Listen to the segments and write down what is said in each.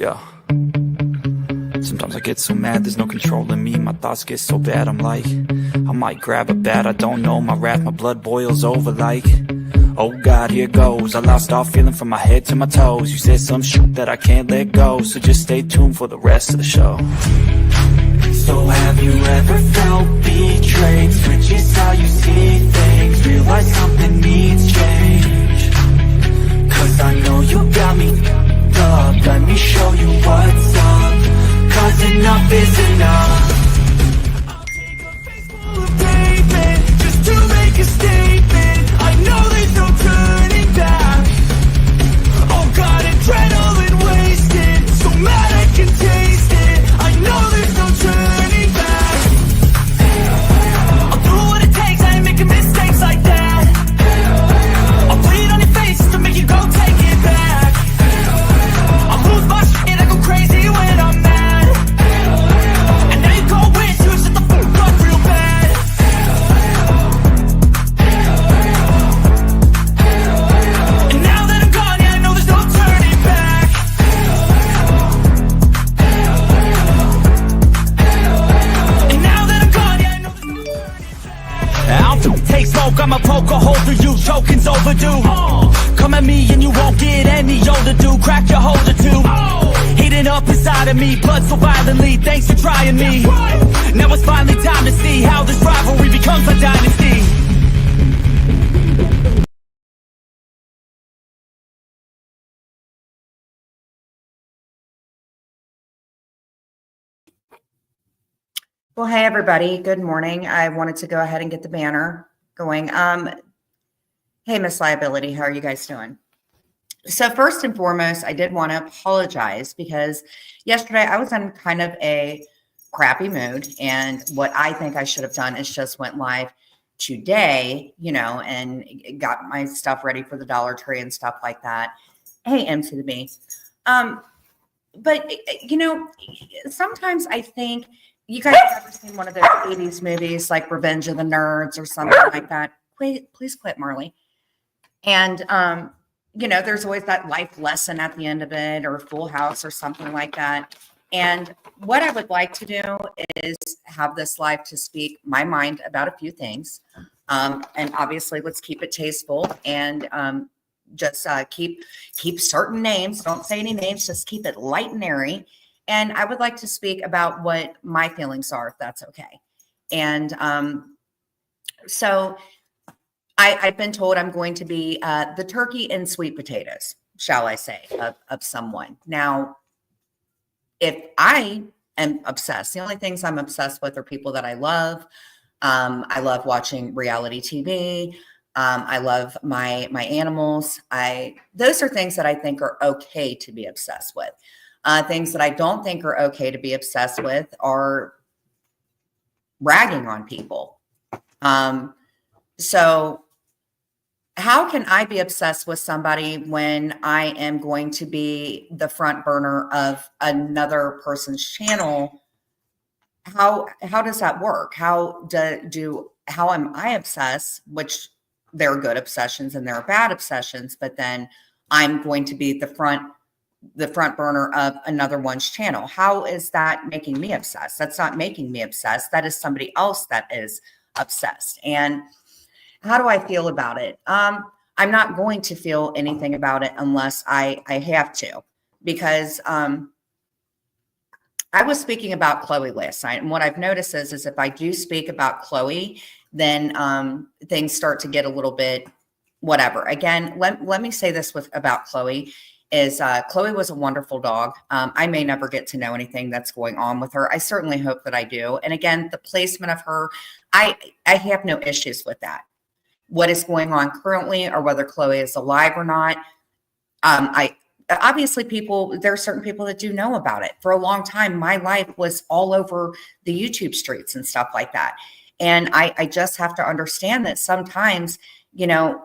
Yeah. Sometimes I get so mad, there's no controlling me. My thoughts get so bad, I'm like, I might grab a bat, I don't know. My wrath, my blood boils over like, oh God, here goes. I lost all feeling from my head to my toes. You said some shit that I can't let go, so just stay tuned for the rest of the show. So have you ever felt betrayed? Switches how you see things, realize something needs change. Cause I know you got me up, let me show you what's up. Cause enough is enough. I'll take a face full of pavement just to make a statement. I know there's no turning back. Oh God, adrenaline wasted, so mad I can taste it. I know there's no turning back. I'll do what it takes, I ain't making mistakes like that. I'll bleed on your face to make you go take it back. I'll lose my shit, I go crazy when I'm mad. And now you go wish you shut the fuck up real bad. And now that I'm gone, yeah, I know there's no turning back. And now that I'm gone, yeah, I know there's no turning back. I'll take smoke, I'ma poke a hole through you, choking's overdue. Come at me and you won't get any older, dude. Crack your holder too. Heating up inside of me, blood so violently. Thanks for trying me. Now it's finally time to see how this rivalry becomes a dynasty. Well, hey everybody, good morning. I wanted to go ahead and get the banner going. Hey, Miss Liability, how are you guys doing? So first and foremost, I did want to apologize because yesterday I was in kind of a crappy mood, and what I think I should have done is just went live today, you know, and got my stuff ready for the Dollar Tree and stuff like that. Hey, M to the B. But you know, sometimes I think you guys have ever seen one of those 80s movies like Revenge of the Nerds or something like that. Please quit, Marley. And you know, there's always that life lesson at the end of it, or Full House or something like that. And what I would like to do is have this live to speak my mind about a few things. And obviously, let's keep it tasteful and just keep certain names. Don't say any names. Just keep it light and airy. And I would like to speak about what my feelings are, if that's okay. And so I've been told I'm going to be the turkey and sweet potatoes, shall I say, of someone. Now, if I am obsessed, the only things I'm obsessed with are people that I love. I love watching reality TV. I love my animals. Those are things that I think are okay to be obsessed with. Things that I don't think are okay to be obsessed with are ragging on people. So how can I be obsessed with somebody when I am going to be the front burner of another person's channel? How does that work? How am I obsessed, which there are good obsessions and there are bad obsessions, but then I'm going to be the front burner of another one's channel. How is that making me obsessed? That's not making me obsessed. That is somebody else that is obsessed. And how do I feel about it? I'm not going to feel anything about it unless I have to, because I was speaking about Chloe last night. And what I've noticed is if I do speak about Chloe, then things start to get a little bit whatever. Again, let me say this about Chloe. Chloe was a wonderful dog. I may never get to know anything that's going on with her. I certainly hope that I do. And again, the placement of her, I have no issues with that. What is going on currently, or whether Chloe is alive or not, obviously there are certain people that do know about it. For a long time, my life was all over the YouTube streets and stuff like that. And I just have to understand that sometimes, you know,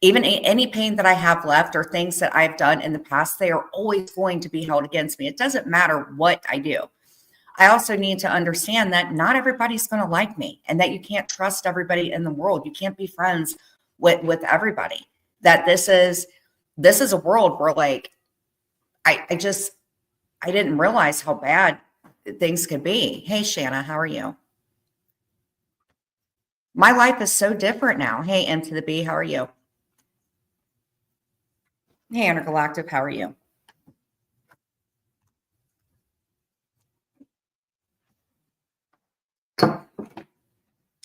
even any pain that I have left or things that I've done in the past, they are always going to be held against me. It doesn't matter what I do. I also need to understand that not everybody's going to like me, and that you can't trust everybody in the world. You can't be friends with everybody. That this is a world where, like, I just I didn't realize how bad things could be. Hey, Shanna, how are you? My life is so different now. Hey, M to the B, how are you? Hey, Intergalactic, how are you?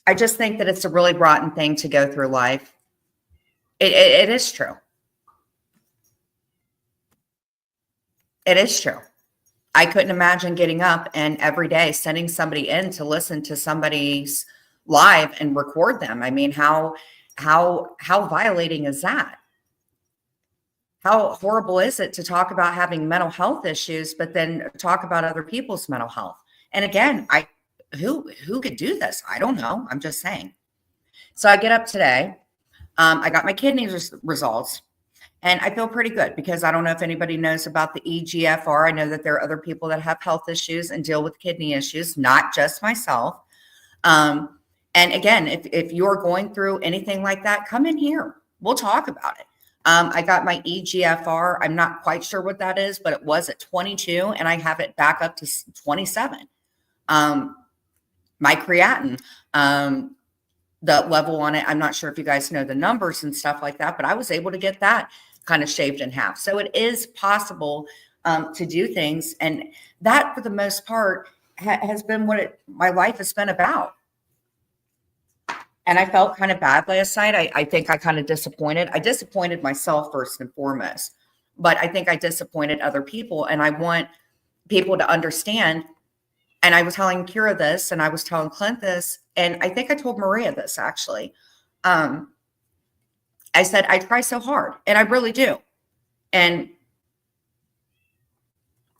I just think that it's a really rotten thing to go through life. It is true. It is true. I couldn't imagine getting up and every day sending somebody in to listen to somebody's live and record them. I mean, how violating is that? How horrible is it to talk about having mental health issues, but then talk about other people's mental health? And again, who could do this? I don't know. I'm just saying. So I get up today. I got my kidney results. And I feel pretty good because I don't know if anybody knows about the EGFR. I know that there are other people that have health issues and deal with kidney issues, not just myself. And again, if you're going through anything like that, come in here. We'll talk about it. I got my EGFR. I'm not quite sure what that is, but it was at 22 and I have it back up to 27. My creatinine, the level on it, I'm not sure if you guys know the numbers and stuff like that, but I was able to get that kind of shaved in half. So it is possible to do things. And that, for the most part, has been what my life has been about. And I felt kind of bad last night. I think I kind of disappointed. I disappointed myself first and foremost, but I think I disappointed other people. And I want people to understand. And I was telling Kira this, and I was telling Clint this, and I think I told Maria this actually. I said, I try so hard, and I really do. And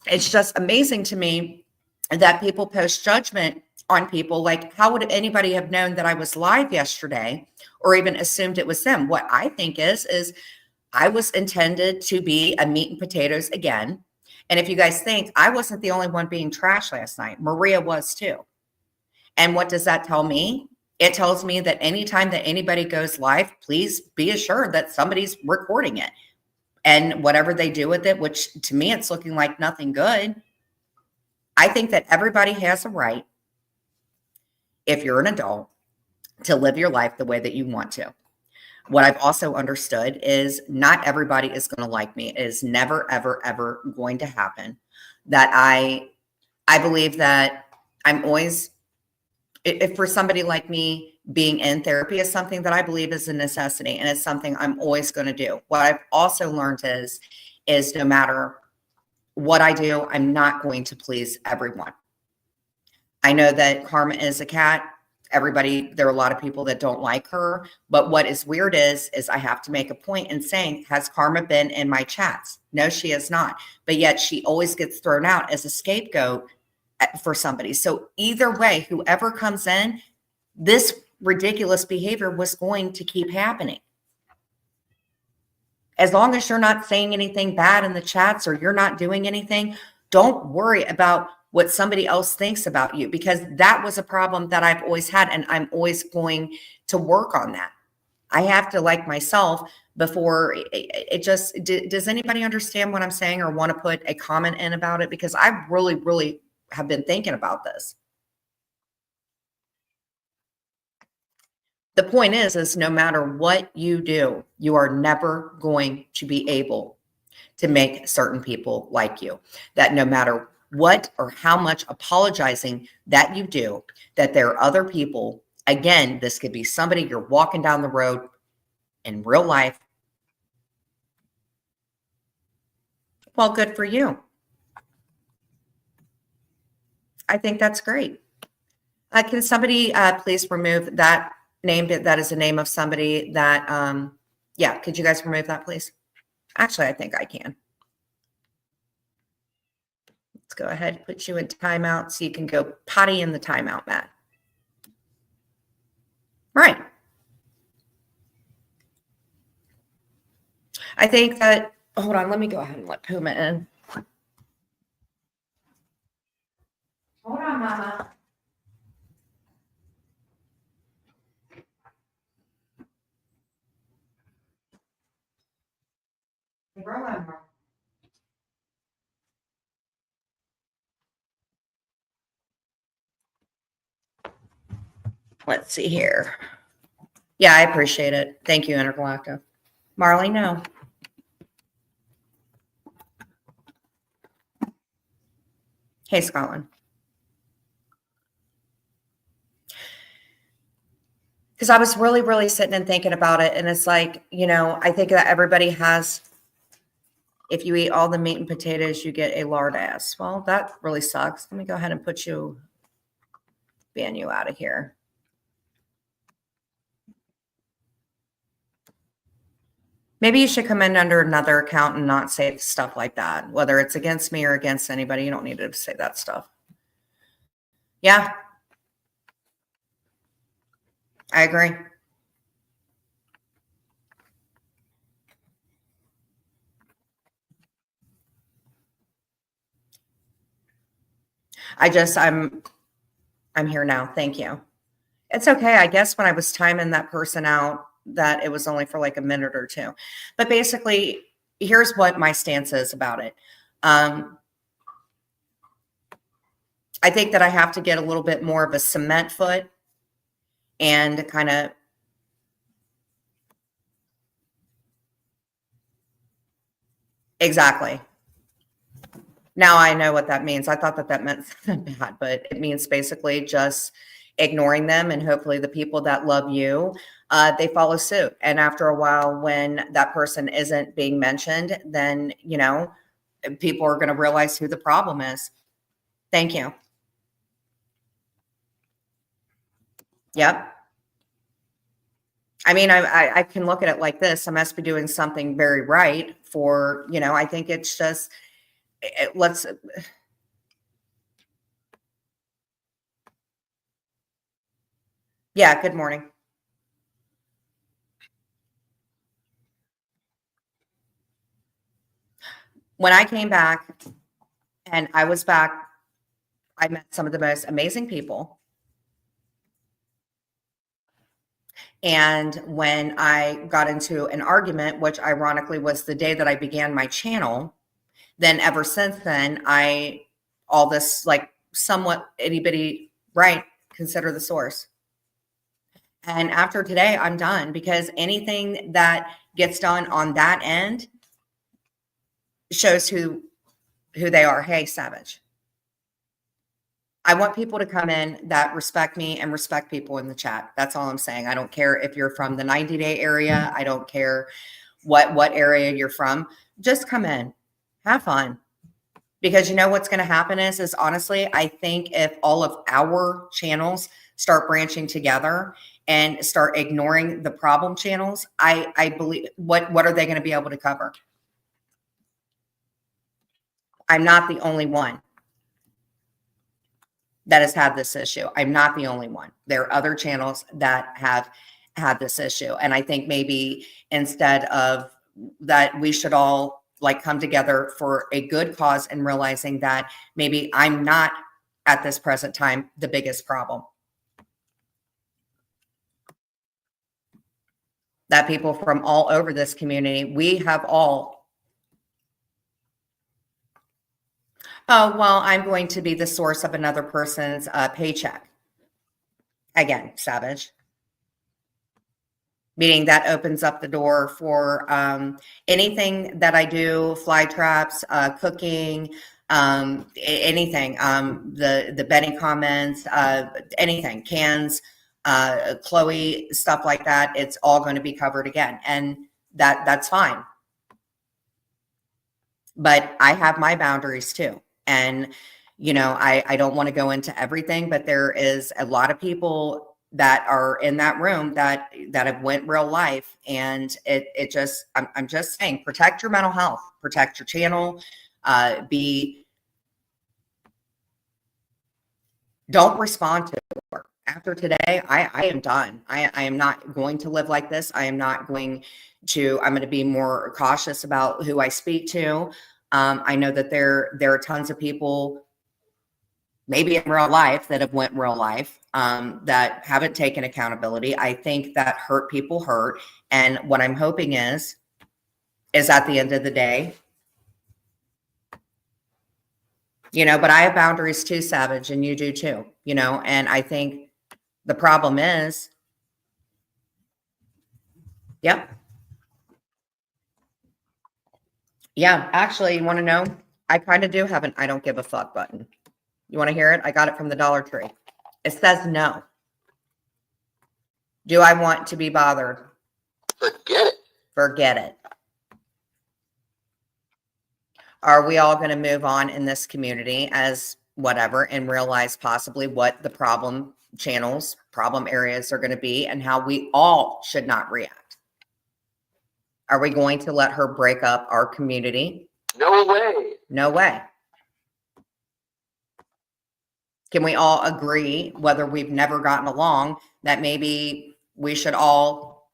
it's just amazing to me that people post judgment on people. Like, how would anybody have known that I was live yesterday or even assumed it was them? What I think is I was intended to be a meat and potatoes again. And if you guys think, I wasn't the only one being trash last night, Maria was too. And what does that tell me? It tells me that anytime that anybody goes live, please be assured that somebody's recording it. And whatever they do with it, which to me, it's looking like nothing good. I think that everybody has a right, if you're an adult, to live your life the way that you want to. What I've also understood is not everybody is going to like me. It is never, ever, ever going to happen. That I believe that I'm always, if for somebody like me, being in therapy is something that I believe is a necessity, and it's something I'm always going to do. What I've also learned is no matter what I do, I'm not going to please everyone. I know that Karma is a cat. Everybody, there are a lot of people that don't like her. But what is weird is I have to make a point in saying, has Karma been in my chats? No, she has not. But yet she always gets thrown out as a scapegoat for somebody. So either way, whoever comes in, this ridiculous behavior was going to keep happening. As long as you're not saying anything bad in the chats or you're not doing anything, don't worry about what somebody else thinks about you, because that was a problem that I've always had, and I'm always going to work on that. I have to like myself before it just, does anybody understand what I'm saying or want to put a comment in about it? Because I really, really have been thinking about this. The point is no matter what you do, you are never going to be able to make certain people like you. That no matter what or how much apologizing that you do, that there are other people, again, this could be somebody you're walking down the road in real life. Well, good for you. I think that's great. Can somebody please remove that name? That is the name of somebody that, yeah, could you guys remove that, please? Actually, I think I can. Let's go ahead and put you in timeout so you can go potty in the timeout, Matt. Right. I think that, hold on, let me go ahead and let Puma in. Hold on, Mama. Let's see here. Yeah, I appreciate it. Thank you, Intergalactic. Marley, no. Hey, Scotland. Because I was really, really sitting and thinking about it. And it's like, I think that everybody has, if you eat all the meat and potatoes, you get a lard ass. Well, that really sucks. Let me go ahead and ban you out of here. Maybe you should come in under another account and not say stuff like that, whether it's against me or against anybody. You don't need to say that stuff. Yeah, I agree. I'm here now. Thank you. It's okay. I guess when I was timing that person out, that it was only for like a minute or two. But basically, here's what my stance is about it. I think that I have to get a little bit more of a cement foot and kind of exactly. Now I know what that means. I thought that meant something bad, but it means basically just ignoring them, and hopefully the people that love you, they follow suit. And after a while, when that person isn't being mentioned, then, people are going to realize who the problem is. Thank you. Yep. I mean, I can look at it like this. I must be doing something very right for, I think it's just, let's, yeah, good morning. When I came back and I was back, I met some of the most amazing people. And when I got into an argument, which ironically was the day that I began my channel, then ever since then, all this like somewhat itty bitty, right? Consider the source. And after today, I'm done, because anything that gets done on that end shows who they are. Hey, Savage. I want people to come in that respect me and respect people in the chat. That's all I'm saying. I don't care if you're from the 90-day area. I don't care what area you're from. Just come in, have fun. Because you know what's going to happen is honestly, I think if all of our channels start branching together and start ignoring the problem channels, I believe, what are they going to be able to cover? I'm not the only one that has had this issue. I'm not the only one. There are other channels that have had this issue. And I think maybe instead of that, we should all like come together for a good cause, and realizing that maybe I'm not at this present time the biggest problem. That people from all over this community, we have all, oh, well, I'm going to be the source of another person's paycheck. Again, Savage. Meaning that opens up the door for anything that I do, fly traps, cooking, anything, the Benny comments, anything, cans, Chloe, stuff like that. It's all going to be covered again. And that's fine. But I have my boundaries too. And, I don't want to go into everything, but there is a lot of people that are in that room that have went real life. And it just, I'm just saying, protect your mental health, protect your channel, don't respond to it. After today, I am done. I am not going to live like this. I'm going to be more cautious about who I speak to. I know that there are tons of people, maybe in real life, that have went real life, that haven't taken accountability. I think that hurt people hurt. And what I'm hoping is at the end of the day, but I have boundaries too, Savage, and you do too, and I think The problem is, yep. Yeah, actually, you want to know? I kind of do have an I don't give a fuck button. You want to hear it? I got it from the Dollar Tree. It says no. Do I want to be bothered? Forget it. Forget it. Are we all going to move on in this community as whatever and realize possibly what the problem channels, problem areas are going to be and how we all should not react? Are we going to let her break up our community? No way. No way. Can we all agree, whether we've never gotten along, that maybe we should all,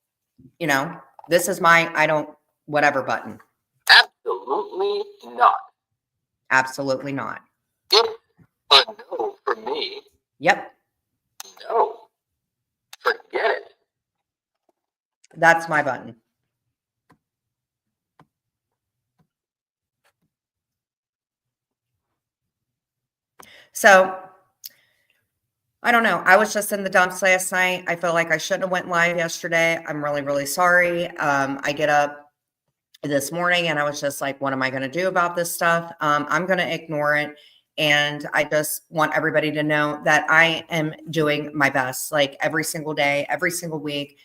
this is my I don't whatever button? Absolutely not. Absolutely not. It's a no for me. Yep. No. Forget it. That's my button. So I don't know. I was just in the dumps last night. I feel like I shouldn't have went live yesterday. I'm really, really sorry. I get up this morning and I was just like, what am I going to do about this stuff? I'm going to ignore it. And I just want everybody to know that I am doing my best, like every single day, every single week.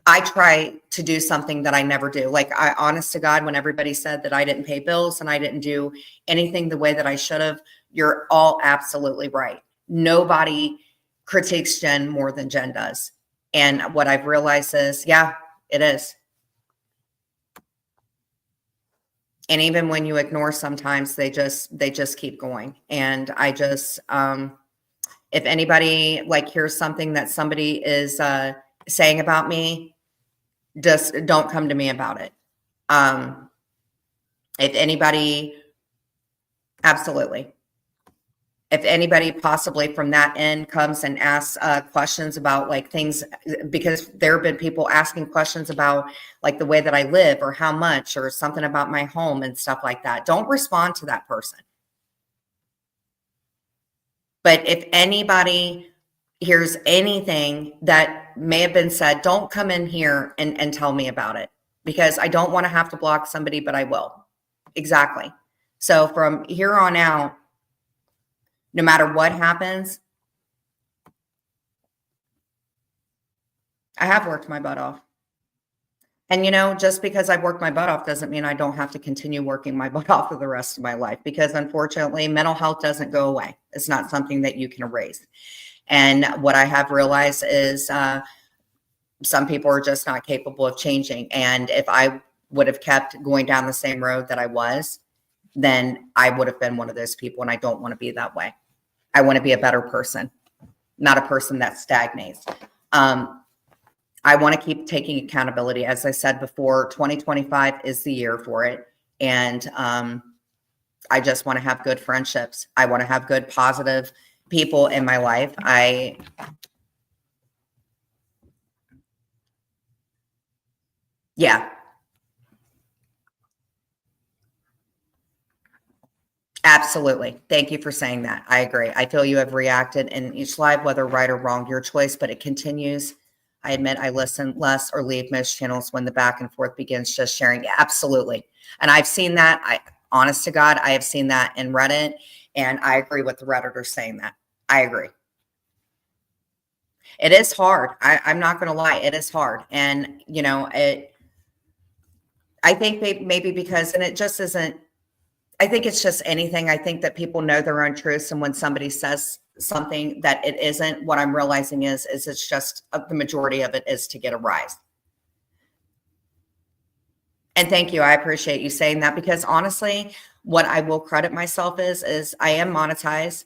I try to do something that I never do. Like, honest to God, when everybody said that I didn't pay bills and I didn't do anything the way that I should have, you're all absolutely right. Nobody critiques Jen more than Jen does. And what I've realized is, yeah, it is. And even when you ignore, sometimes they just keep going. And I just, if anybody like hears something that somebody is saying about me, just don't come to me about it. If anybody, absolutely. If anybody possibly from that end comes and asks questions about like things, because there have been people asking questions about like the way that I live or how much or something about my home and stuff like that, don't respond to that person. But if anybody hears anything that may have been said, don't come in here and tell me about it, because I don't want to have to block somebody, but I will. Exactly. So from here on out, no matter what happens, I have worked my butt off. And, just because I've worked my butt off doesn't mean I don't have to continue working my butt off for the rest of my life, because unfortunately, mental health doesn't go away. It's not something that you can erase. And what I have realized is some people are just not capable of changing. And if I would have kept going down the same road that I was, then I would have been one of those people. And I don't want to be that way. I want to be a better person, not a person that stagnates. I want to keep taking accountability. As I said before, 2025 is the year for it. And I just want to have good friendships. I want to have good, positive people in my life. Yeah. Absolutely. Thank you for saying that. I agree. I feel you have reacted in each live, whether right or wrong, your choice, but it continues. I admit I listen less or leave most channels when the back and forth begins, just sharing. Absolutely. And I've seen that. Honest to God, I have seen that in Reddit, and I agree with the Redditors saying that. I agree. It is hard. I'm not going to lie. It is hard. And, I think maybe because, and it just isn't, I think it's just anything. I think that people know their own truths. And when somebody says something that it isn't, what I'm realizing is it's just the majority of it is to get a rise. And thank you. I appreciate you saying that, because honestly, what I will credit myself is I am monetized.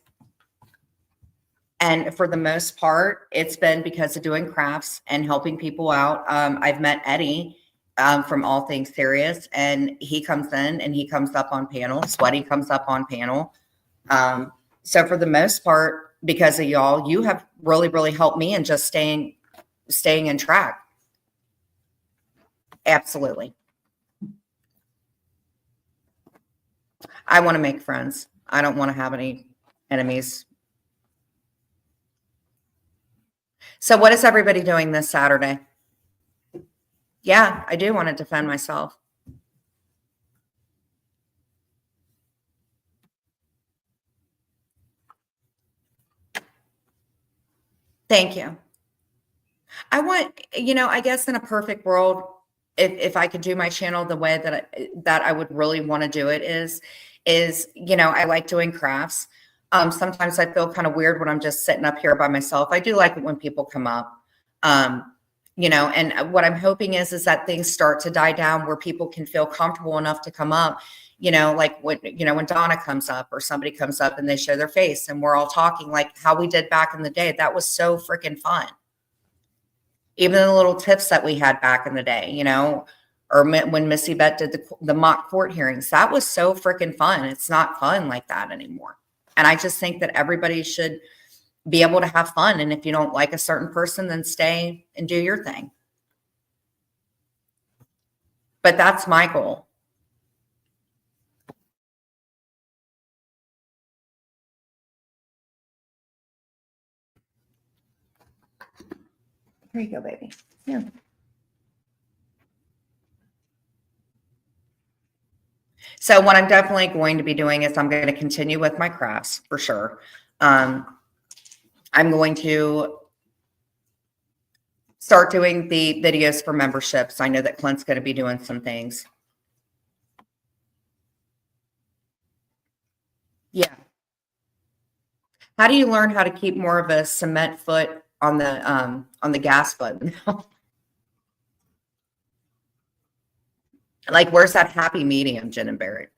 And for the most part, it's been because of doing crafts and helping people out. I've met Eddie from All Things Serious, and he comes in and he comes up on panel. Sweaty comes up on panel. So for the most part, because of y'all, you have really, really helped me in just staying in track. Absolutely. I want to make friends. I don't want to have any enemies. So what is everybody doing this Saturday? Yeah, I do want to defend myself. Thank you. I want, I guess in a perfect world, if I could do my channel the way that I would really want to do it is, I like doing crafts. Sometimes I feel kind of weird when I'm just sitting up here by myself. I do like it when people come up. And what I'm hoping is that things start to die down where people can feel comfortable enough to come up, like when Donna comes up or somebody comes up and they show their face and we're all talking like how we did back in the day. That was so freaking fun. Even the little tips that we had back in the day, or when Missy Beth did the mock court hearings, that was so freaking fun. It's not fun like that anymore. And I just think that everybody should be able to have fun. And if you don't like a certain person, then stay and do your thing. But that's my goal. Here you go, baby. Yeah. So what I'm definitely going to be doing is I'm going to continue with my crafts for sure. I'm going to start doing the videos for memberships. I know that Clint's going to be doing some things. Yeah. How do you learn how to keep more of a cement foot on the gas button? Like, where's that happy medium, Jen and Barrett?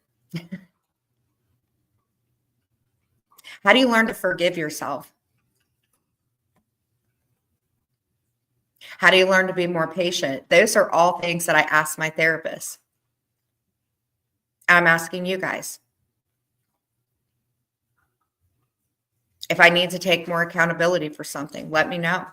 How do you learn to forgive yourself? How do you learn to be more patient? Those are all things that I ask my therapist. I'm asking you guys. If I need to take more accountability for something, let me know.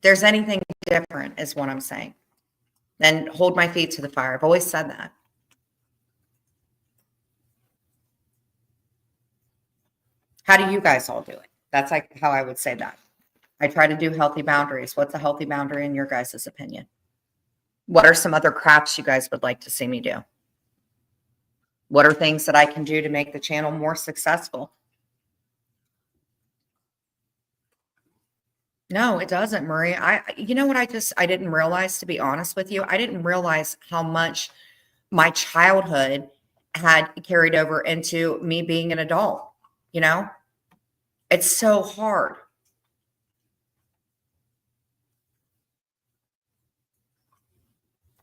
There's anything different is what I'm saying. Then hold my feet to the fire. I've always said that. How do you guys all do it? That's like how I would say that. I try to do healthy boundaries. What's a healthy boundary in your guys' opinion? What are some other crafts you guys would like to see me do? What are things that I can do to make the channel more successful? No, it doesn't, Marie. You know what I didn't realize, to be honest with you, I didn't realize how much my childhood had carried over into me being an adult. It's so hard.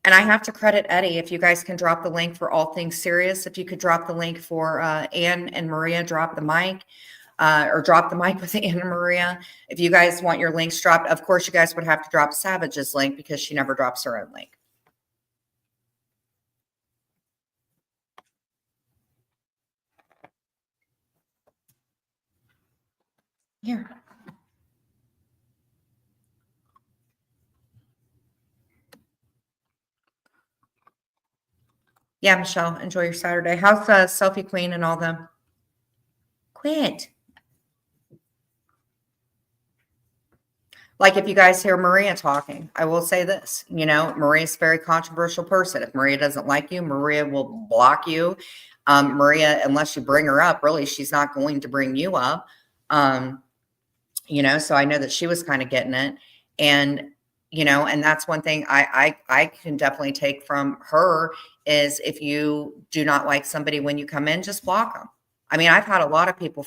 And I have to credit Eddie. If you guys can drop the link for All Things Serious, if you could drop the link for Ann and Maria, drop the mic. Or drop the mic with Anna Maria. If you guys want your links dropped, of course, you guys would have to drop Savage's link because she never drops her own link. Here. Yeah, Michelle, enjoy your Saturday. How's Selfie Queen and all them? Quit. Like if you guys hear Maria talking, I will say this, Maria's a very controversial person. If Maria doesn't like you, Maria will block you. Maria, unless you bring her up, really, she's not going to bring you up. So I know that she was kind of getting it. And, and that's one thing I can definitely take from her is if you do not like somebody when you come in, just block them. I mean, I've had a lot of people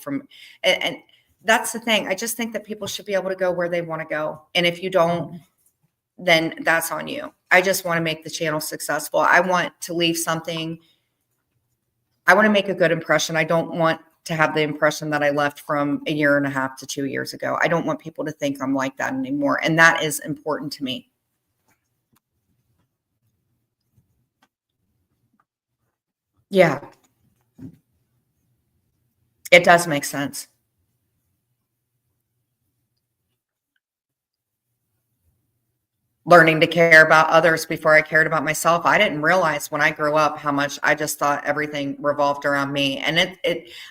and that's the thing. I just think that people should be able to go where they want to go. And if you don't, then that's on you. I just want to make the channel successful. I want to leave something. I want to make a good impression. I don't want to have the impression that I left from 1.5 years to 2 years ago. I don't want people to think I'm like that anymore. And that is important to me. Yeah. It does make sense. learning to care about others before I cared about myself. I didn't realize when I grew up how much I just thought everything revolved around me. And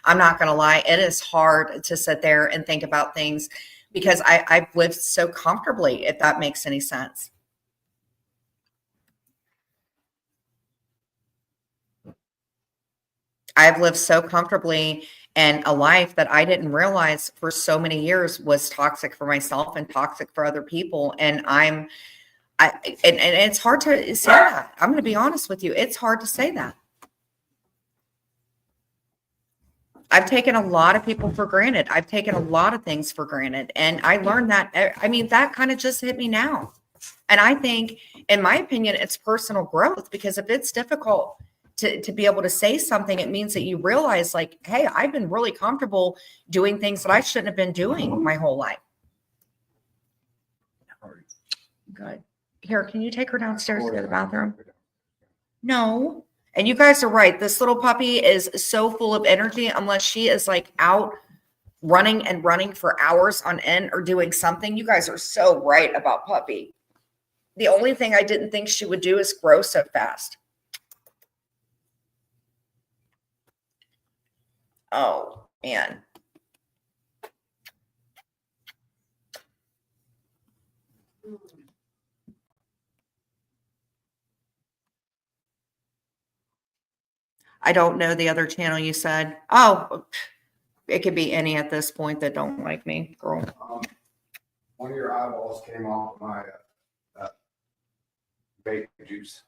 I'm not going to lie, it is hard to sit there and think about things because I've lived so comfortably, if that makes any sense. I've lived so comfortably and a life that I didn't realize for so many years was toxic for myself and toxic for other people. And and it's hard to say that. I'm going to be honest with you. It's hard to say that. I've taken a lot of people for granted. I've taken a lot of things for granted. And I learned that, I mean, that kind of just hit me now. And I think, in my opinion, it's personal growth, because if it's difficult to be able to say something, it means that you realize, like, hey, I've been really comfortable doing things that I shouldn't have been doing my whole life. Good. Here, can you take her downstairs to the bathroom? No. And you guys are right. This little puppy is so full of energy, unless she is like out running and running for hours on end or doing something. You guys are so right about Puppy. The only thing I didn't think she would do is grow so fast. Oh, man. I don't know the other channel you said. Oh, it could be any at this point that don't like me, girl. One of your eyeballs came off my vape juice.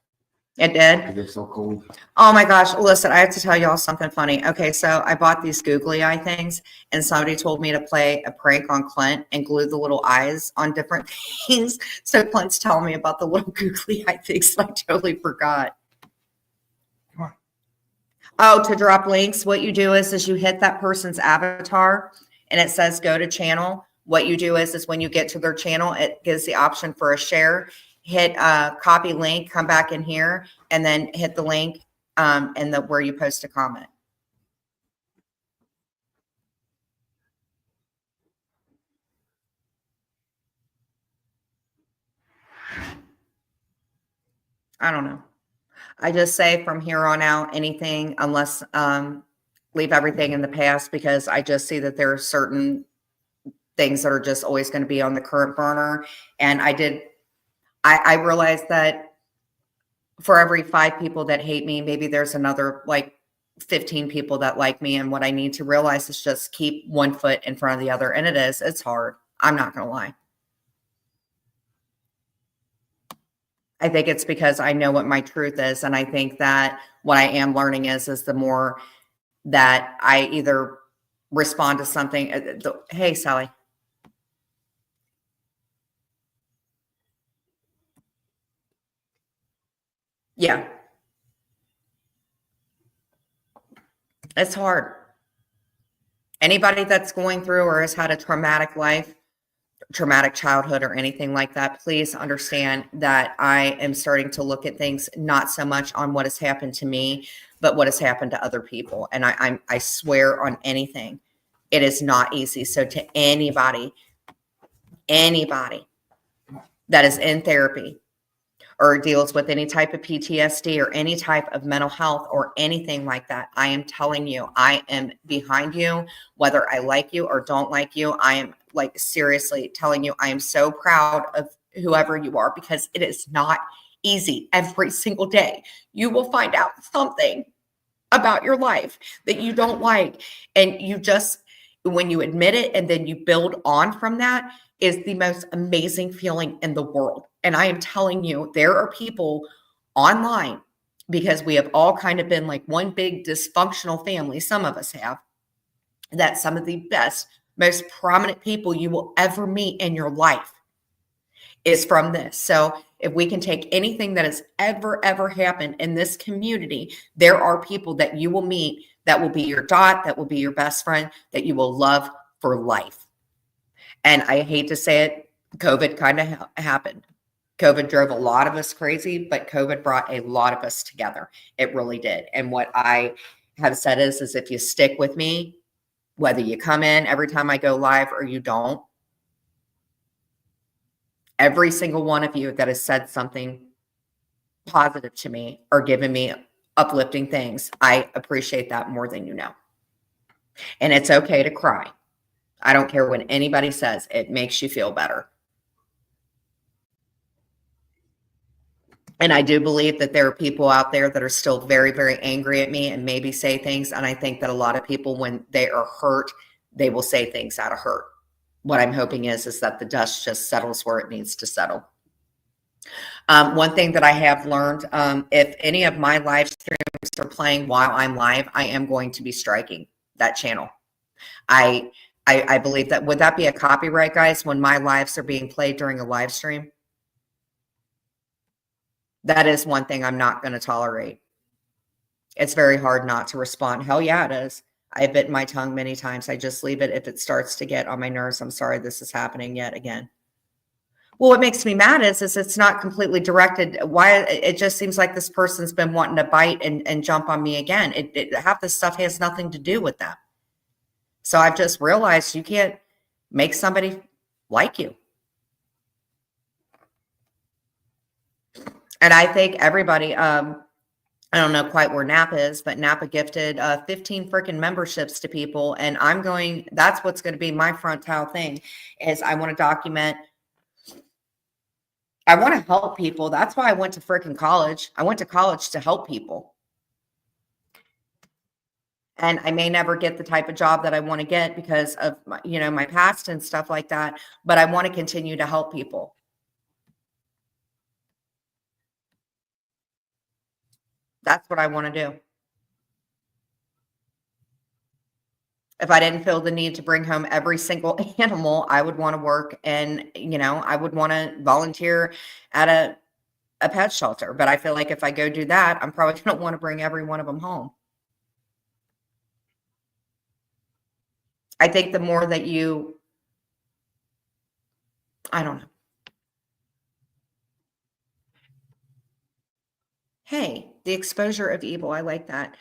It did? It gets so cold. Oh my gosh. Listen, I have to tell y'all something funny. Okay, so I bought these googly eye things, and somebody told me to play a prank on Clint and glue the little eyes on different things. So Clint's telling me about the little googly eye things. I totally forgot. Come on. Oh, to drop links, what you do is you hit that person's avatar and it says go to channel. What you do is when you get to their channel, it gives the option for a share. Hit copy link, come back in here, and then hit the link and where you post a comment. I don't know. I just say from here on out, anything, unless leave everything in the past, because I just see that there are certain things that are just always going to be on the current burner. And I realized that for every 5 people that hate me, maybe there's another like 15 people that like me. And what I need to realize is just keep one foot in front of the other. And it's hard. I'm not going to lie. I think it's because I know what my truth is. And I think that what I am learning is the more that I either respond to something. Hey, Sally. Yeah. It's hard. Anybody that's going through or has had a traumatic life, traumatic childhood or anything like that, please understand that I am starting to look at things not so much on what has happened to me, but what has happened to other people. And I swear on anything, it is not easy. So to anybody that is in therapy or deals with any type of PTSD or any type of mental health or anything like that, I am telling you, I am behind you, whether I like you or don't like you. I am like seriously telling you, I am so proud of whoever you are, because it is not easy. Every single day, you will find out something about your life that you don't like. And you just, when you admit it and then you build on from that, is the most amazing feeling in the world. And I am telling you, there are people online, because we have all kind of been like one big dysfunctional family. Some of us have, that some of the best, most prominent people you will ever meet in your life is from this. So if we can take anything that has ever happened in this community, there are people that you will meet that will be your dot, that will be your best friend, that you will love for life. And I hate to say it, COVID kind of happened. COVID drove a lot of us crazy, but COVID brought a lot of us together. It really did. And what I have said is if you stick with me, whether you come in every time I go live or you don't, Every single one of you that has said something positive to me or given me uplifting things, I appreciate that more than you know. And it's okay to cry. I don't care what anybody says. It makes you feel better. And I do believe that there are people out there that are still very, very angry at me and maybe say things. And I think that a lot of people, when they are hurt, they will say things out of hurt. What I'm hoping is that the dust just settles where it needs to settle. One thing that I have learned, if any of my live streams are playing while I'm live, I am going to be striking that channel. I believe that. Would that be a copyright, guys, when my lives are being played during a live stream? That is one thing I'm not going to tolerate. It's very hard not to respond. Hell yeah, it is. I've bitten my tongue many times. I just leave it. If it starts to get on my nerves, I'm sorry this is happening yet again. Well, what makes me mad is it's not completely directed. Why it just seems like this person's been wanting to bite and jump on me again. Half this stuff has nothing to do with that. So I've just realized you can't make somebody like you. And I think everybody, I don't know quite where Napa is, but Napa gifted 15 freaking memberships to people. And that's what's going to be my frontal thing is I want to document. I want to help people. That's why I went to freaking college. I went to college to help people. And I may never get the type of job that I want to get because of my past and stuff like that. But I want to continue to help people. That's what I want to do. If I didn't feel the need to bring home every single animal, I would want to work and, I would want to volunteer at a pet shelter. But I feel like if I go do that, I'm probably going to want to bring every one of them home. I think the more that I don't know. Hey, the exposure of evil. I like that.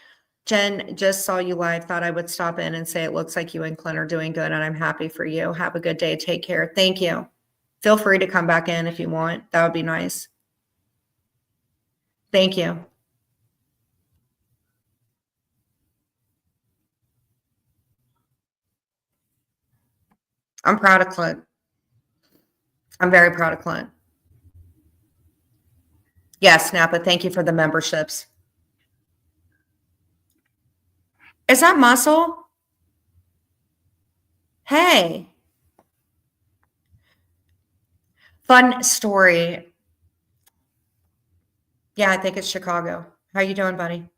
Jen, just saw you live. Thought I would stop in and say it looks like you and Clint are doing good, and I'm happy for you. Have a good day. Take care. Thank you. Feel free to come back in if you want. That would be nice. Thank you. I'm proud of Clint. I'm very proud of Clint. Yes, Napa, thank you for the memberships. Is that Muscle? Hey. Fun story. Yeah, I think it's Chicago. How you doing, buddy?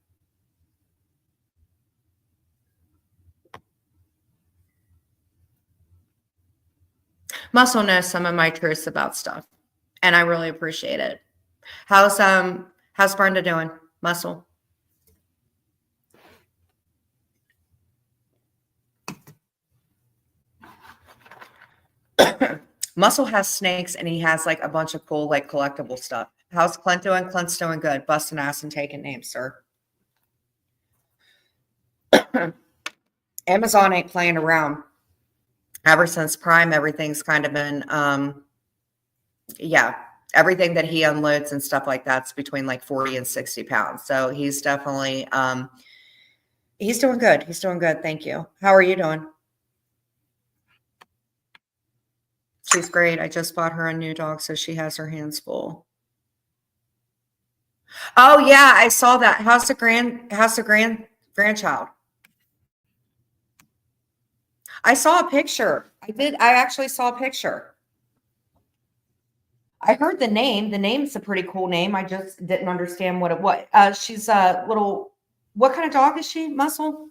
Muscle knows some of my truths about stuff, and I really appreciate it. How's Brenda doing, Muscle? Muscle has snakes, and he has like a bunch of cool like collectible stuff. How's Clint doing? Clint's doing good. Busting ass and taking names, sir. Amazon ain't playing around. Ever since Prime, everything's kind of been, everything that he unloads and stuff like that's between like 40 and 60 pounds. So he's definitely, he's doing good. He's doing good. Thank you. How are you doing? She's great. I just bought her a new dog, so she has her hands full. Oh yeah, I saw that. How's the grandchild? I saw a picture. I actually saw a picture. I heard the name. The name's a pretty cool name. I just didn't understand what it was. She's a little, what kind of dog is she, Muscle?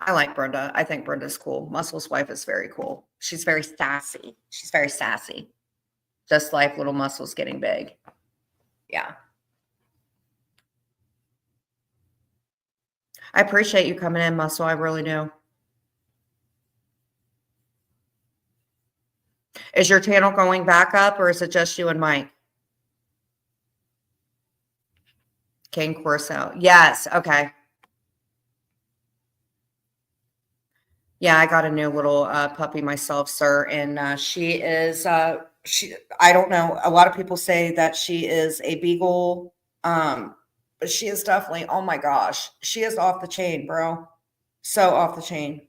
I like Brenda. I think Brenda's cool. Muscle's wife is very cool. She's very sassy. She's very sassy. Just like little Muscle's getting big. Yeah. I appreciate you coming in, Muscle. I really do. Is your channel going back up, or is it just you and Mike? Cane Corso. Yes. Okay. Yeah, I got a new little puppy myself, sir, and she is I don't know. A lot of people say that she is a beagle, but she is definitely. Oh my gosh, she is off the chain, bro. So off the chain.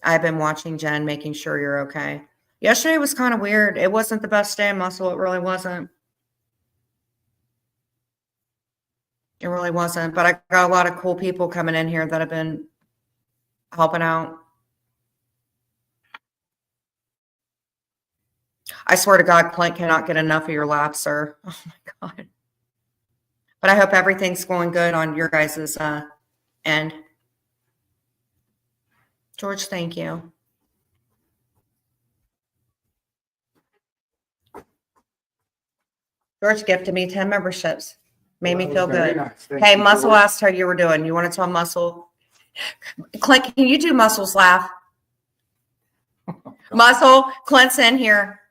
I've been watching Jen, making sure you're okay. Yesterday was kind of weird. It wasn't the best day, Muscle. It really wasn't. It really wasn't. But I got a lot of cool people coming in here that have been helping out. I swear to God, Clint cannot get enough of your laugh, sir. Oh my God. But I hope everything's going good on your guys' end. George, thank you. George gifted me 10 memberships. Made me feel Very good. nice. Thank Hey, you, Muscle George. asked how you were doing. You want to tell Muscle? Clint, can you do Muscle's laugh? Muscle, Clint's in here.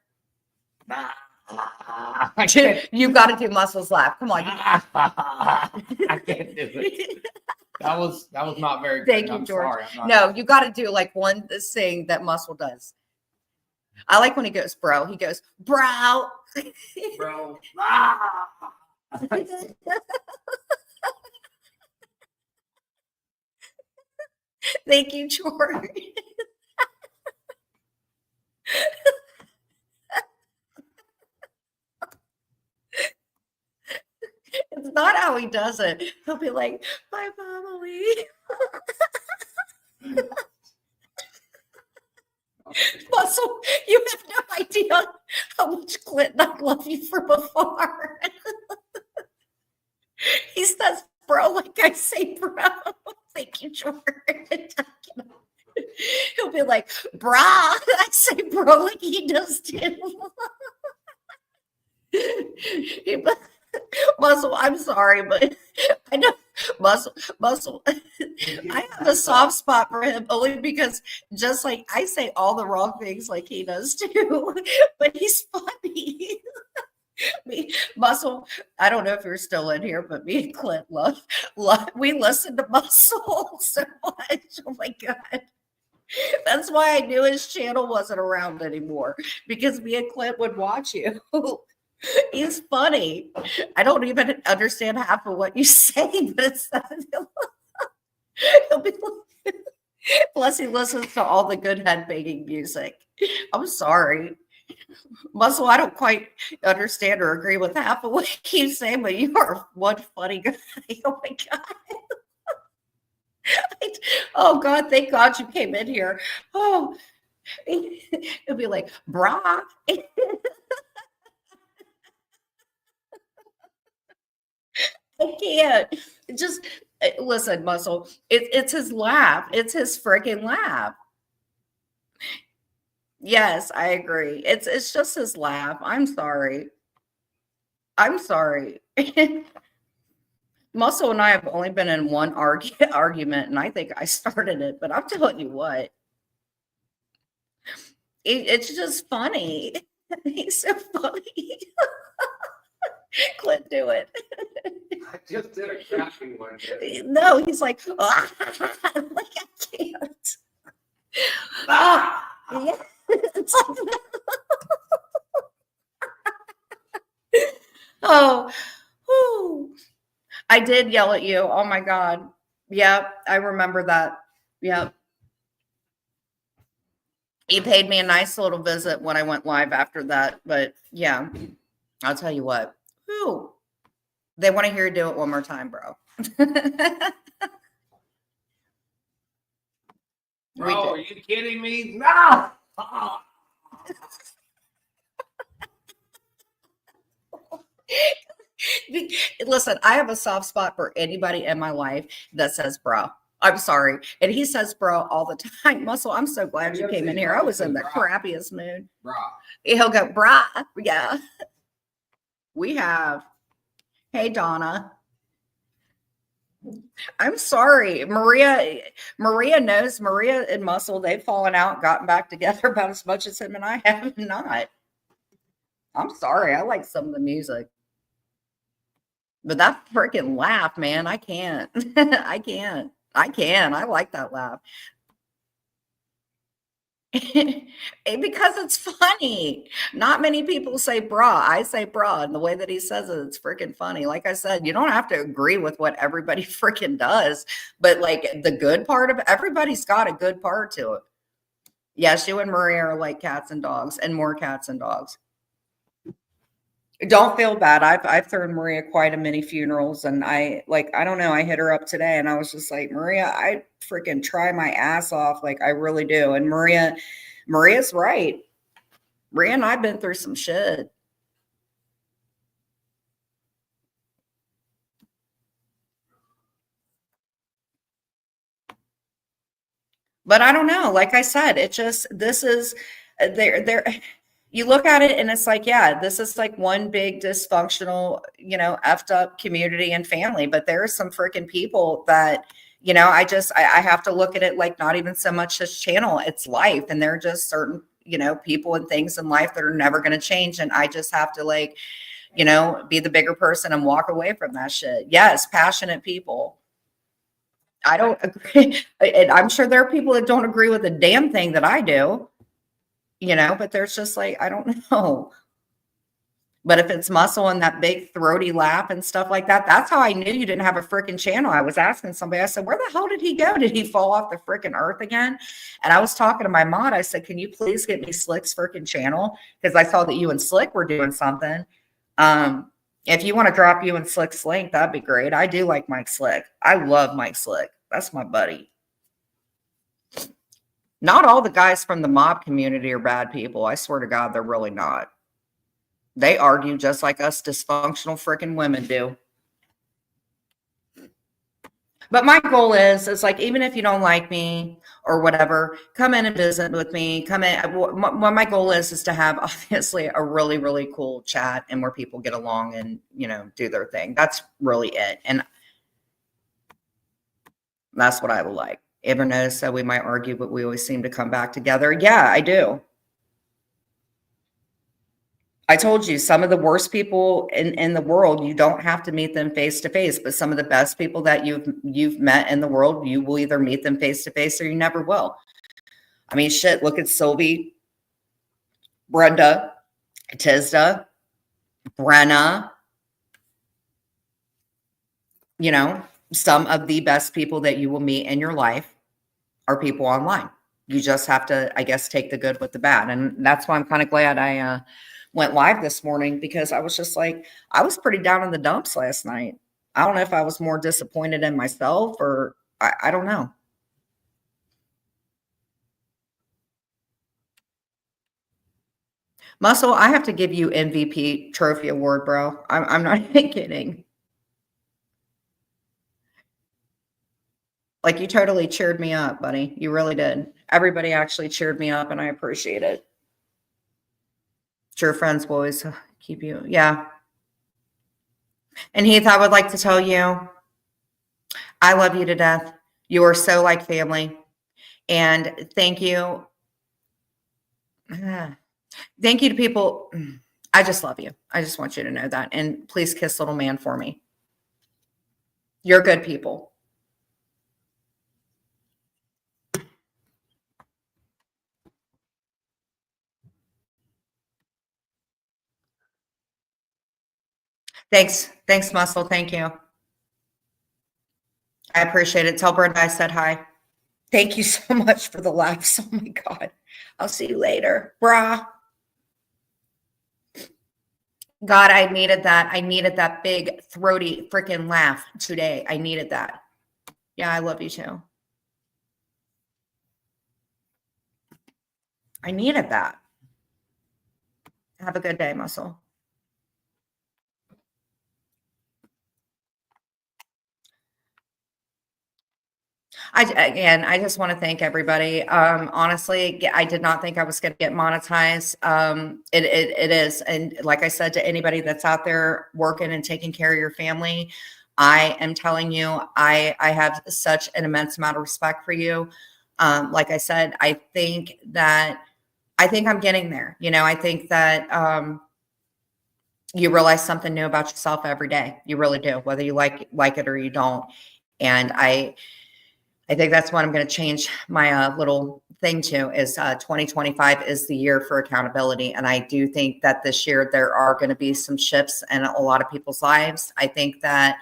I can't, You got to do Muscle's laugh. Come on. I can't do it. That was not very good. Thank you, I'm George. sorry. I'm not- No, you got to do like one thing that Muscle does. I like when he goes, bro. He goes, bro. Bro. Thank you, George. It's not how he does it. He'll be like, bye, family. Muscle, you have no idea how much Clint and I love you from afar. He says, bro, like I say, bro. Thank you, George. He'll be like, brah. I say, bro, like he does too. Muscle, I'm sorry, but I know Muscle. I have a soft spot for him only because just like I say all the wrong things like he does too, but he's funny. Muscle, I don't know if you're still in here, but me and Clint love we listen to Muscle so much. Oh my God. That's why I knew his channel wasn't around anymore because me and Clint would watch you. He's funny. I don't even understand half of what you say, but it's he'll be plus he listens to all the good head banging music. I'm sorry. Muscle, I don't quite understand or agree with half of what you say, but you are one funny guy. Oh my God. Oh God, thank God you came in here. Oh, it'll be like, brah. I can't. Just listen, Muscle. It's his laugh. It's his freaking laugh. Yes, I agree. It's just his laugh. I'm sorry. I'm sorry. Muscle and I have only been in one argument, and I think I started it. But I'm telling you what, it's just funny. He's so funny. Clint, do it. I just did a cracking one. No, he's like, like I can't. Yeah. It's like, oh, whew. I did yell at you. Oh my God. Yep, I remember that. Yep. He paid me a nice little visit when I went live after that. But yeah, I'll tell you what. Whew. They want to hear you do it one more time, bro. Bro, are you kidding me? No. Listen, I have a soft spot for anybody in my life that says bro. I'm sorry. And he says bro all the time. Muscle, I'm so glad you came in here. I was in the crappiest mood. Bro. He'll go, brah. Yeah. We have. Hey, Donna. I'm sorry. Maria knows. Maria and Muscle, they've fallen out, gotten back together about as much as him and I have not. I'm sorry. I like some of the music. But that freaking laugh, man, I can't. I can't. I can. I like that laugh. Because it's funny. Not many people say bra. I say bra, and the way that he says it, it's freaking funny. Like I said, you don't have to agree with what everybody freaking does, but like the good part of everybody's got a good part to it. Yes, you and Maria are like cats and dogs, and more cats and dogs. Don't feel bad. I've thrown Maria quite a many funerals, and I don't know. I hit her up today, and I was just like, Maria, I freaking try my ass off, like I really do. And Maria's right. Maria and I've been through some shit. But I don't know. Like I said, it just this is there. You look at it and it's like, yeah, this is like one big dysfunctional, effed up community and family. But there are some freaking people that, I have to look at it like not even so much this channel, it's life. And there are just certain, people and things in life that are never going to change. And I just have to be the bigger person and walk away from that shit. Yes, passionate people. I don't agree. And I'm sure there are people that don't agree with a damn thing that I do. But there's just like, I don't know. But if it's muscle and that big throaty laugh and stuff like that, that's how I knew you didn't have a freaking channel. I was asking somebody, I said, where the hell did he go? Did he fall off the freaking earth again? And I was talking to my mod. I said, can you please get me Slick's freaking channel? Because I saw that you and Slick were doing something. If you want to drop you and Slick's link, that'd be great. I do like Mike Slick. I love Mike Slick. That's my buddy. Not all the guys from the mob community are bad people. I swear to God, they're really not. They argue just like us dysfunctional freaking women do. But my goal is like, even if you don't like me or whatever, come in and visit with me. Come in. What my goal is to have obviously a really, really cool chat and where people get along and, do their thing. That's really it. And that's what I would like. Ever notice that we might argue, but we always seem to come back together? Yeah, I do. I told you, some of the worst people in the world, you don't have to meet them face to face, but some of the best people that you've met in the world, you will either meet them face to face or you never will. I mean, shit, look at Sylvie, Brenda, Tisda, Brenna, some of the best people that you will meet in your life are people online. You just have to, I guess, take the good with the bad. And that's why I'm kind of glad I went live this morning, because I was just like, I was pretty down in the dumps last night. I don't know if I was more disappointed in myself or I don't know. Muscle, I have to give you MVP trophy award, bro. I'm not even kidding. Like, you totally cheered me up, buddy. You really did. Everybody actually cheered me up, and I appreciate it. True friends will always keep you. Yeah. And Heath, I would like to tell you, I love you to death. You are so like family. And thank you. Thank you to people. I just love you. I just want you to know that. And please kiss little man for me. You're good people. Thanks. Thanks, Muscle. Thank you. I appreciate it. Tell Brenda I said hi. Thank you so much for the laughs. Oh my God. I'll see you later. Brah. God, I needed that. I needed that big throaty freaking laugh today. I needed that. Yeah, I love you too. I needed that. Have a good day, Muscle. I just want to thank everybody. Honestly, I did not think I was going to get monetized. It is. And like I said, to anybody that's out there working and taking care of your family, I am telling you, I have such an immense amount of respect for you. Like I said, I think I'm getting there. I think that, you realize something new about yourself every day. You really do, whether you like it or you don't. And I think that's what I'm going to change my little thing to is 2025 is the year for accountability. And I do think that this year there are going to be some shifts in a lot of people's lives. I think that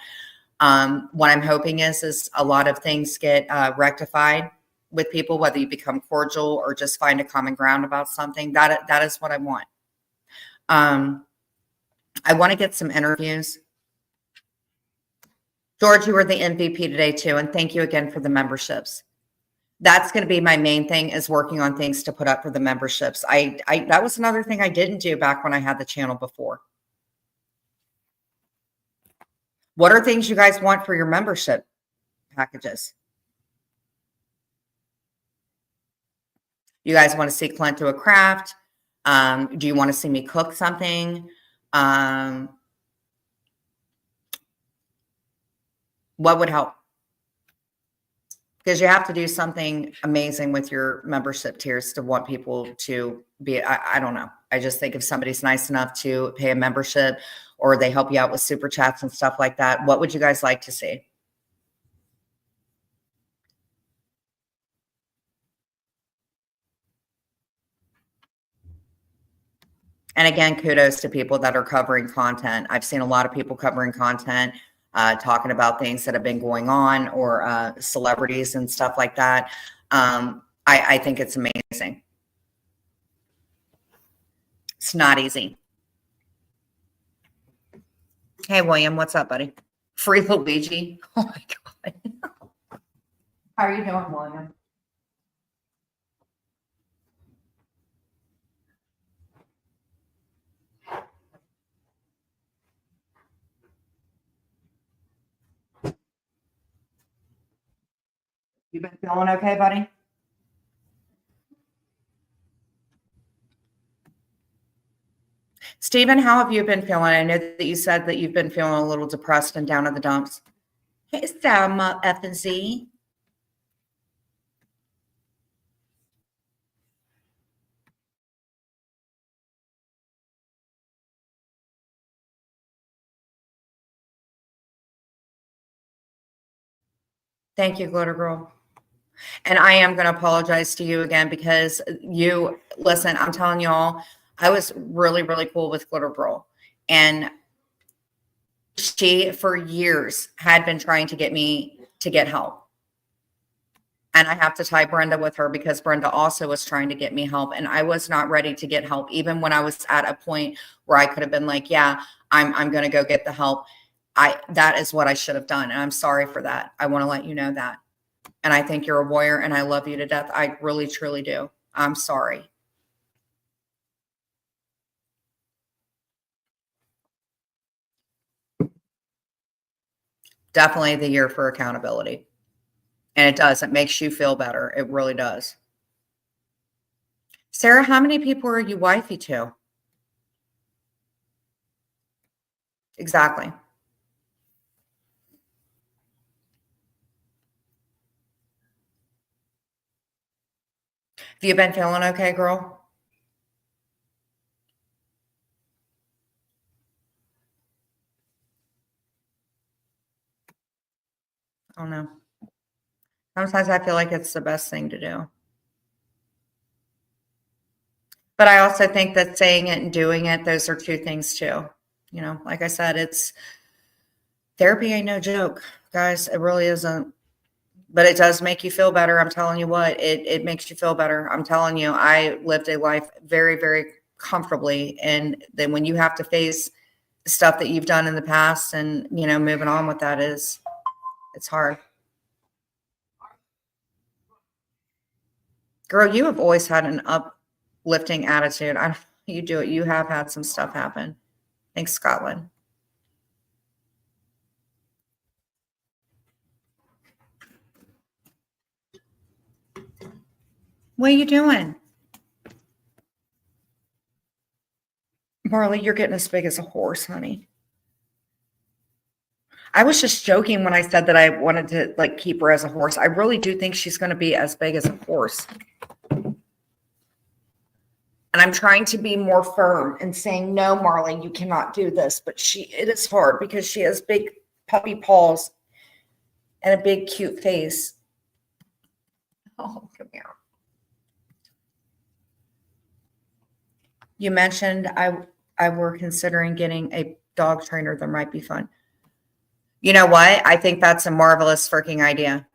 what I'm hoping is a lot of things get rectified with people, whether you become cordial or just find a common ground about something. That is what I want. I want to get some interviews. George, you were the MVP today too. And thank you again for the memberships. That's going to be my main thing, is working on things to put up for the memberships. That was another thing I didn't do back when I had the channel before. What are things you guys want for your membership packages? You guys want to see Clint do a craft? Do you want to see me cook something? What would help? Because you have to do something amazing with your membership tiers to want people to be, I don't know. I just think if somebody's nice enough to pay a membership or they help you out with super chats and stuff like that, what would you guys like to see? And again, kudos to people that are covering content. I've seen a lot of people covering content, talking about things that have been going on, or celebrities and stuff like that. I think it's amazing. It's not easy. Hey, William, what's up, buddy? Free Luigi. Oh my God. How are you doing, William? You been feeling okay, buddy? Stephen, how have you been feeling? I know that you said that you've been feeling a little depressed and down in the dumps. Hey, Sam, F and Z. Thank you, Glitter Girl. And I am going to apologize to you again, because listen, I'm telling y'all, I was really, really cool with Glitter Girl. And she, for years, had been trying to get me to get help. And I have to tie Brenda with her, because Brenda also was trying to get me help. And I was not ready to get help, even when I was at a point where I could have been like, yeah, I'm going to go get the help. That is what I should have done. And I'm sorry for that. I want to let you know that. And I think you're a warrior, and I love you to death. I really, truly do. I'm sorry. Definitely the year for accountability. And it does. It makes you feel better. It really does. Sarah, how many people are you wifey to? Exactly. Have you been feeling okay, girl? I don't know. Sometimes I feel like it's the best thing to do. But I also think that saying it and doing it, those are two things too. You know, like I said, therapy ain't no joke, guys. It really isn't. But it does make you feel better. I'm telling you what, it makes you feel better. I'm telling you, I lived a life very, very comfortably. And then when you have to face stuff that you've done in the past, and, you know, moving on with that it's hard. Girl, you have always had an uplifting attitude. You do it. You have had some stuff happen. Thanks, Scotland. What are you doing? Marley, you're getting as big as a horse, honey. I was just joking when I said that I wanted to like keep her as a horse. I really do think she's going to be as big as a horse. And I'm trying to be more firm and saying, no, Marley, you cannot do this. But it is hard because she has big puppy paws and a big cute face. Oh, come here. You mentioned I were considering getting a dog trainer. That might be fun. You know what? I think that's a marvelous freaking idea.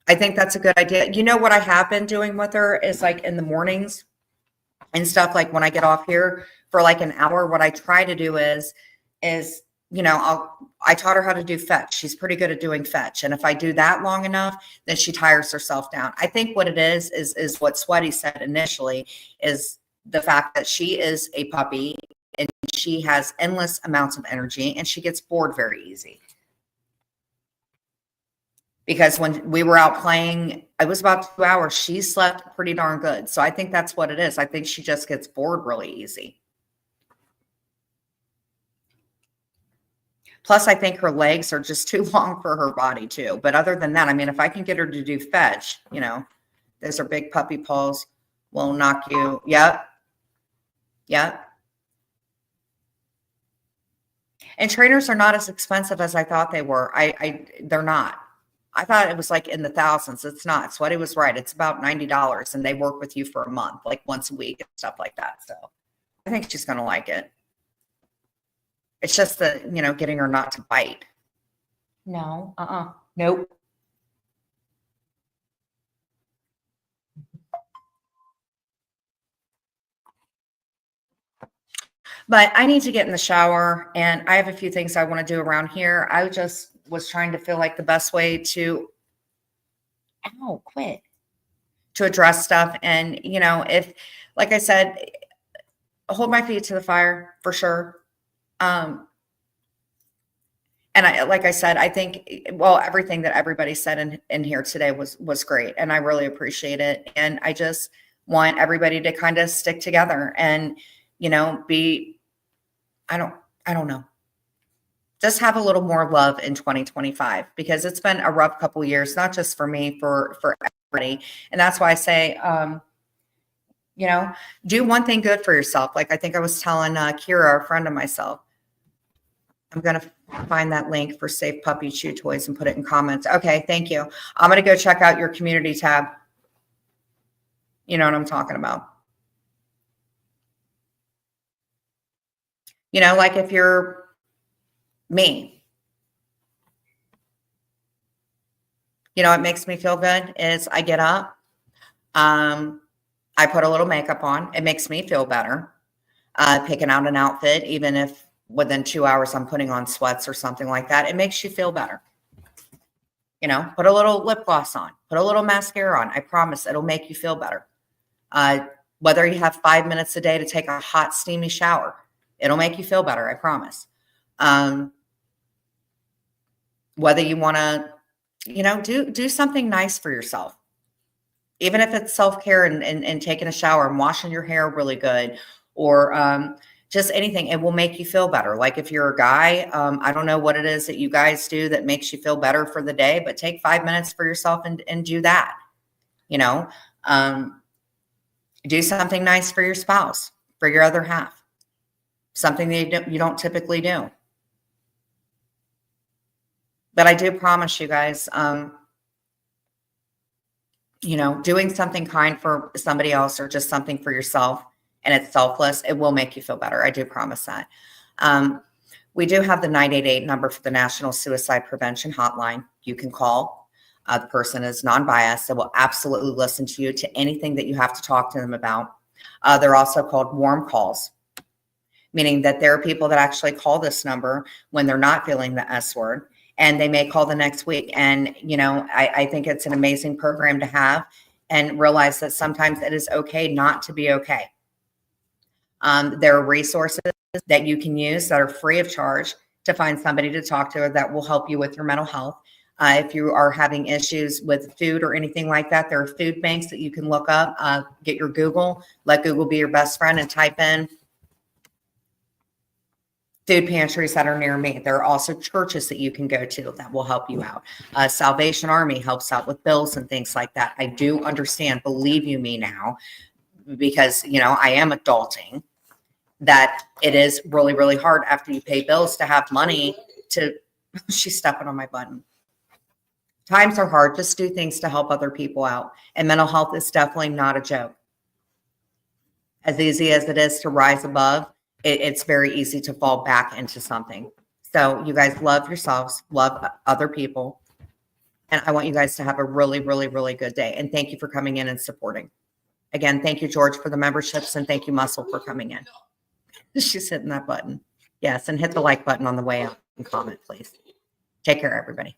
I think that's a good idea. You know what I have been doing with her is like in the mornings and stuff, like when I get off here for like an hour, what I try to do is, you know, I taught her how to do fetch. She's pretty good at doing fetch. And if I do that long enough, then she tires herself down. I think what it is what Sweaty said initially, is the fact that she is a puppy and she has endless amounts of energy and she gets bored very easy. Because when we were out playing, it was about 2 hours. She slept pretty darn good. So I think that's what it is. I think she just gets bored really easy. Plus, I think her legs are just too long for her body too. But other than that, I mean, if I can get her to do fetch, you know, those are big puppy paws, will knock you. Yep. Yep. And trainers are not as expensive as I thought they were. They're not. I thought it was like in the thousands. It's not. Sweaty was right. It's about $90 and they work with you for a month, like once a week and stuff like that. So I think she's going to like it. It's just the, you know, getting her not to bite. No, nope. But I need to get in the shower and I have a few things I want to do around here. I just was trying to feel like the best way to, quit, to address stuff. And, you know, if, like I said, hold my feet to the fire for sure. And like I said, I think, well, everything that everybody said in here today was great. And I really appreciate it. And I just want everybody to kind of stick together and, you know, I don't know. Just have a little more love in 2025 because it's been a rough couple of years, not just for me, for everybody. And that's why I say, you know, do one thing good for yourself. Like I think I was telling Kira, a friend of myself, I'm going to find that link for Safe Puppy Chew Toys and put it in comments. Okay, thank you. I'm going to go check out your community tab. You know what I'm talking about. You know, like if you're me, you know, it makes me feel good is I get up, I put a little makeup on. It makes me feel better. Picking out an outfit, even if within 2 hours I'm putting on sweats or something like that, it makes you feel better. You know, put a little lip gloss on, put a little mascara on. I promise it'll make you feel better. Whether you have 5 minutes a day to take a hot, steamy shower, it'll make you feel better. I promise. Whether you want to, you know, do something nice for yourself, even if it's self-care and taking a shower and washing your hair really good, or just anything, it will make you feel better. Like if you're a guy, I don't know what it is that you guys do that makes you feel better for the day, but take 5 minutes for yourself and do that. You know, do something nice for your spouse, for your other half, something that you don't typically do. But I do promise you guys, you know, doing something kind for somebody else or just something for yourself, and it's selfless, it will make you feel better. I do promise that. We do have the 988 number for the National Suicide Prevention Hotline. You can call. The person is non-biased. They will absolutely listen to you, to anything that you have to talk to them about. They're also called warm calls, meaning that there are people that actually call this number when they're not feeling the S word, and they may call the next week. And, you know, I think it's an amazing program to have, and realize that sometimes it is okay not to be okay. There are resources that you can use that are free of charge to find somebody to talk to that will help you with your mental health. If you are having issues with food or anything like that, there are food banks that you can look up. Get your Google, let Google be your best friend, and type in food pantries that are near me. There are also churches that you can go to that will help you out. Salvation Army helps out with bills and things like that. I do understand, believe you me now, because, you know, I am adulting, that it is really, really hard after you pay bills to have money to, she's stepping on my button. Times are hard. Just do things to help other people out. And mental health is definitely not a joke. As easy as it is to rise above, it's very easy to fall back into something. So you guys love yourselves, love other people. And I want you guys to have a really, really, really good day. And thank you for coming in and supporting. Again, thank you, George, for the memberships. And thank you, Muscle, for coming in. She's hitting that button. Yes. And hit the like button on the way out and comment, please. Take care, everybody.